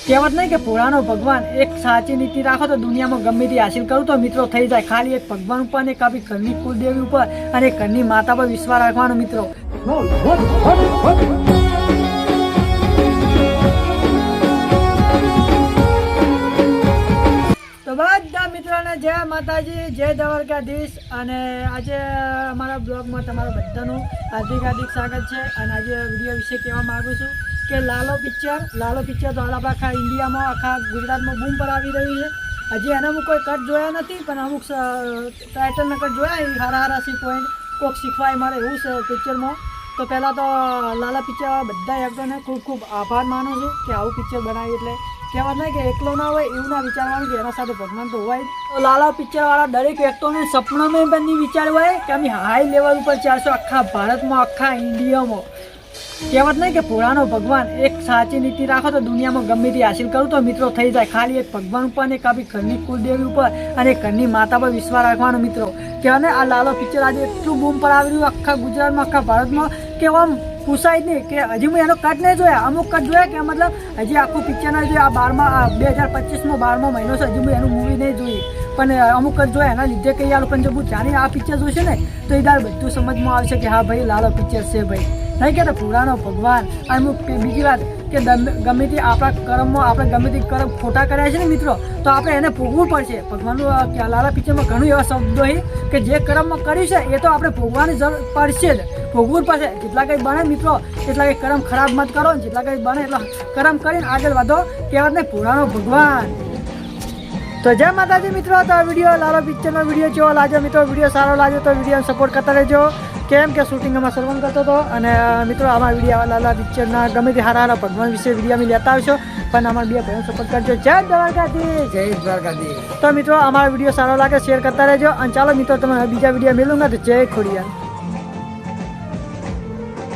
કહેવત નહીં કે પુરાણો ભગવાન એક સાચી નીતિ રાખો તો દુનિયામાં ગમે તે હાસિલ કરું તો મિત્રો થઈ જાય. ખાલી એક ભગવાન ઉપર ને કાપી ઘરની કુલદેવી ઉપર અને ઘરની માતા પર વિશ્વાસ રાખવાનો મિત્રો. તો બધા મિત્રોને જય માતાજી, જય દ્વારકાધીશ. અને આજે અમારા બ્લોગમાં તમારા બધાનું હાર્દિક સ્વાગત છે. અને આજે વિડીયો વિશે કહેવા માગું છું કે લાલો પિક્ચર તો હાલ આપણા આખા ઇન્ડિયામાં આખા ગુજરાતમાં બૂમ પર આવી રહ્યું છે. હજી એના કોઈ કટ જોયા નથી, પણ અમુક ટાઇટલના કટ જોયા એ હારા સી પોઈન્ટ કોઈક શીખવાય મારે એવું છે પિક્ચરમાં. તો પહેલાં તો લાલા પિક્ચર બધા એક્ટરને ખૂબ ખૂબ આભાર માનું છું કે આવું પિક્ચર બનાવ્યું. એટલે કહેવાય નહીં કે એકલો ના હોય એવું ના વિચારવાનું કે એના સાથે ભગવાન તો હોય. તો લાલા પિક્ચરવાળા દરેક એક્ટરને સપનામાં પણ નહીં વિચાર્યું હોય કે અમે હાઈ લેવલ ઉપર ચાલશું આખા ભારતમાં, આખા ઇન્ડિયામાં. કહેવત નહીં કે પુરાણો ભગવાન એક સાચી નીતિ રાખો તો દુનિયામાં ગમે તે હાસિલ કરું તો મિત્રો થઈ જાય. ખાલી એક ભગવાન ઉપર ને કાપી ઘરની કુલદેવી ઉપર અને ઘરની માતા પર વિશ્વાસ રાખવાનો મિત્રો. કહેવાય ને આ લાલો પિક્ચર આજે એટલું બૂમ પર આવી રહ્યું આખા ગુજરાતમાં, આખા ભારતમાં કે આમ પૂછાય જ નહીં કે હજી હું એનો કટ નહીં જોયા. અમુક કટ જોયા કે મતલબ હજી આખું પિક્ચર ના જોયું. આ 2025માં 12મો મહિનો છે, હજી હું એનું મૂવી નહીં જોઈ, પણ અમુક કટ જોયા એના લીધે કહી આવું. પણ જો હું જાણે આ પિક્ચર જોઈશે ને તો એ દાર બધું સમજમાં આવશે કે હા ભાઈ લાલો પિક્ચર છે ભાઈ. નહીં કહેતા પુરાણો ભગવાન. અને બીજી વાત કે ગમે તે આપણા કર્મમાં આપણે ગમે તે કર્મ ખોટા કર્યા છે ને મિત્રો, તો આપણે એને ભોગવવું પડશે. ભગવાનનું લાલા પિક્ચરમાં ઘણું એવા શબ્દો છે કે જે કર્મમાં કર્યું છે એ તો આપણે ભોગવાની જરૂર પડશે જ, ભોગવું પડશે. જેટલા કંઈ બને મિત્રો એટલા કંઈ કર્મ ખરાબ મત કરો, જેટલા કંઈ બને એટલા કર્મ કરીને આગળ વધો. કહેવાત નહીં પુરાણો ભગવાન. તો જય માતાજી મિત્રો. તો આ વિડીયો લાલો પિક્ચરનો વિડીયો કેવો લાગ્યો મિત્રો? વિડીયો સારો લાગ્યો તો વિડીયોને સપોર્ટ કરતા રહેજો. કેમ કે શૂટિંગ અમારે સર્વન કરતો હતો. અને મિત્રો અમારા વિડીયો લાલા પિક્ચરના ગમે તે હારા ભગવાન વિશે વિડીયો અમે લેતા આવશો, પણ અમારા બે ભાઈઓ સપોર્ટ કરજો. જય દ્વારકાધીશ, જય દ્વારકાધીશ. તો મિત્રો અમારો વિડીયો સારો લાગે શેર કરતા રહેજો. અને ચાલો મિત્રો તમે બીજા વિડીયો મેળવું ને તો જય ખોડિયાર.